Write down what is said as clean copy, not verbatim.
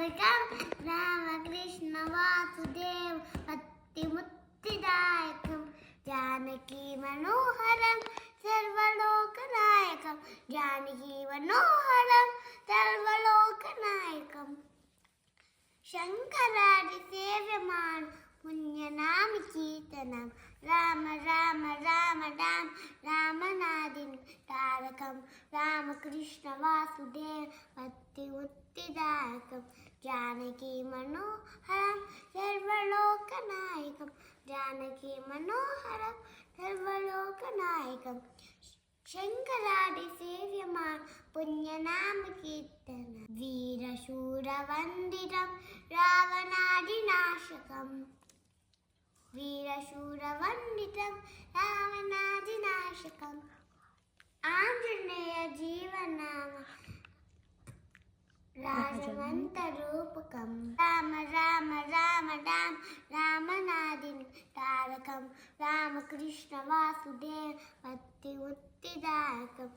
తారకం రామకృష్ణ వాసుదేవ భక్తిముక్తిదాయకం జానకీ మనోహరం సర్వలోకనాయకం జానకీ మనోహరం సర్వలోకనాయకం శంకరాది సేవ్యమాన్ పుణ్యనామి కీర్తనం రామ రామ రామ రామ రామనాదిం తారకం రామకృష్ణ వాసుదేవ భక్తిముక్తిదాయకం జానకీ మనోహరం సర్వలోకనాయకం జానకీ మనోహరం సర్వలోకనాయకం శంకరాది సేవ్యమాన్ పుణ్యనామ కీర్తన వీరశూరవందితం రావణాదినాశకం వీరశూరవందితం రావణాదినాశకం ఆంజనేయ జీవనామ రాజమంతరూపకం రామ రామ రామ రామ రామనాదిం తారకం రామకృష్ణ వాసుదేవ భక్తిముక్తిదాయకం